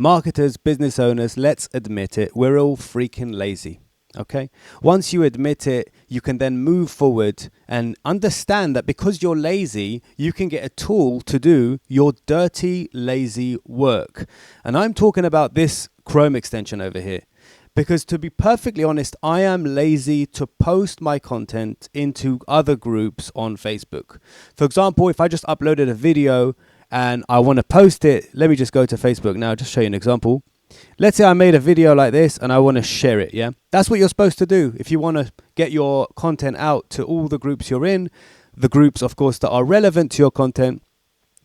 Marketers, business owners, let's admit it, we're all freaking lazy. Okay. Once you admit it, you can then move forward and understand that because you're lazy, you can get a tool to do your dirty, lazy work. And I'm talking about this Chrome extension over here. Because to be perfectly honest, I am lazy to post my content into other groups on Facebook. For example, if I just uploaded a video and I want to post it, let me just go to Facebook now, just show you an example. Let's say I made a video like this and I want to share it, yeah? That's what you're supposed to do. If you want to get your content out to all the groups you're in, the groups, of course, that are relevant to your content,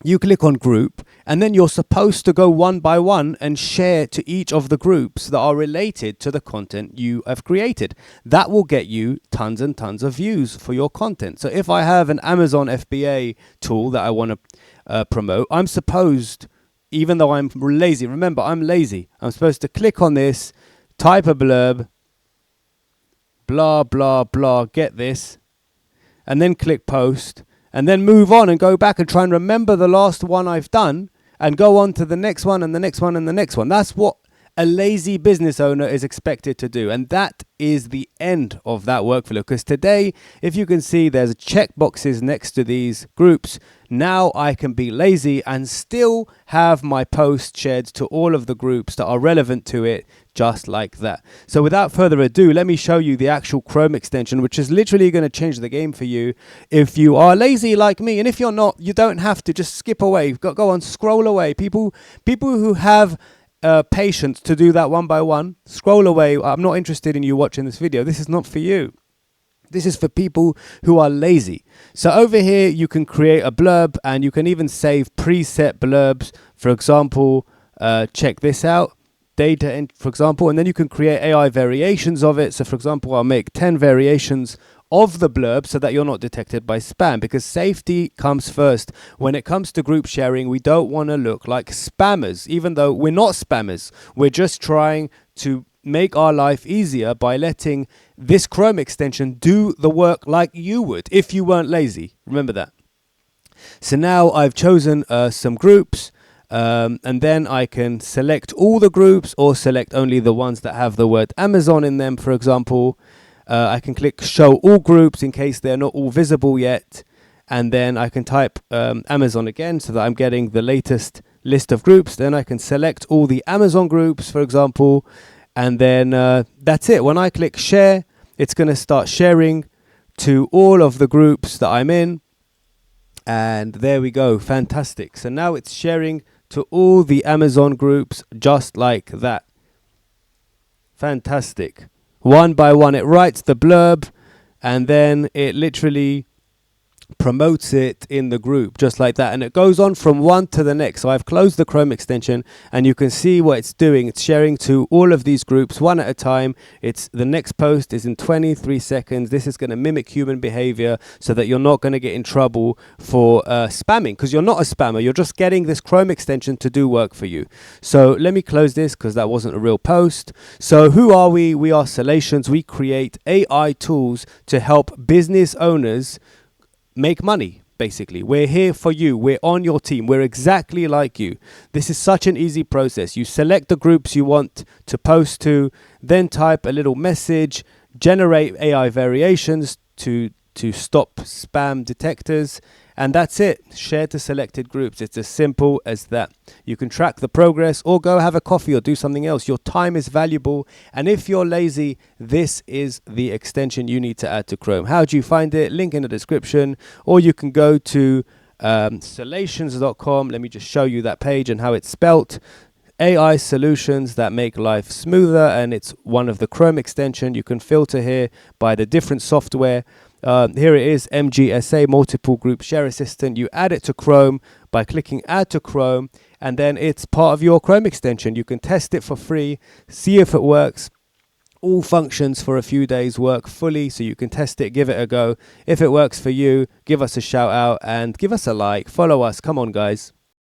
you click on group and then you're supposed to go one by one and share to each of the groups that are related to the content you have created. That will get you tons and tons of views for your content. So if I have an Amazon FBA tool that I want to promote, I'm supposed, even though I'm lazy, remember, I'm lazy. I'm supposed to click on this, type a blurb, blah, blah, blah, get this, and then click post, and then move on and go back and try and remember the last one I've done and go on to the next one and the next one and the next one. That's what a lazy business owner is expected to do. And that is the end of that workflow. Because today, if you can see, there's check boxes next to these groups. Now I can be lazy and still have my post shared to all of the groups that are relevant to it, just like that. So without further ado, let me show you the actual Chrome extension, which is literally going to change the game for you if you are lazy like me. And if you're not, you don't have to. Just skip away. Go on, scroll away. People who have patience to do that one by one, scroll away. I'm not interested in you watching this video. This is not for you. This is for people who are lazy. So over here, you can create a blurb and you can even save preset blurbs. For example, check this out. Data, for example, and then you can create AI variations of it. So for example, I'll make 10 variations of the blurb so that you're not detected by spam, because safety comes first. When it comes to group sharing, we don't want to look like spammers, even though we're not spammers. We're just trying to make our life easier by letting this Chrome extension do the work like you would if you weren't lazy. Remember that. So now I've chosen some groups. And then I can select all the groups or select only the ones that have the word Amazon in them, for example. I can click show all groups in case they're not all visible yet. And then I can type Amazon again so that I'm getting the latest list of groups. Then I can select all the Amazon groups, for example. And then that's it. When I click share, it's going to start sharing to all of the groups that I'm in. And there we go. Fantastic. So now it's sharing to all the Amazon groups just like that. Fantastic. One by one, it writes the blurb and then it literally promotes it in the group just like that, and it goes on from one to the next. So I've closed the Chrome extension and you can see what it's doing. It's sharing to all of these groups one at a time. It's the next post is in 23 seconds. This is going to mimic human behavior so that you're not going to get in trouble for spamming, because you're not a spammer. You're just getting this Chrome extension to do work for you. So let me close this because that wasn't a real post. So who are we? We are Salations. We create AI tools to help business owners make money. Basically, we're here for you. We're on your team. We're exactly like you. This is such an easy process. You select the groups you want to post to, then type a little message, generate AI variations to stop spam detectors, and that's it. Share to selected groups. It's as simple as that. You can track the progress or go have a coffee or do something else. Your time is valuable, and if you're lazy, this is the extension you need to add to Chrome. How do you find it? Link in the description, or you can go to salations.com. Let me just show you that page and how it's spelt. AI solutions that make life smoother, and it's one of the Chrome extension. You can filter here by the different software. Here it is, MGSA, Multiple Group Share Assistant. You add it to Chrome by clicking Add to Chrome, and then it's part of your Chrome extension. You can test it for free, see if it works. All functions for a few days work fully, so you can test it, give it a go. If it works for you, give us a shout out and give us a like. Follow us. Come on, guys.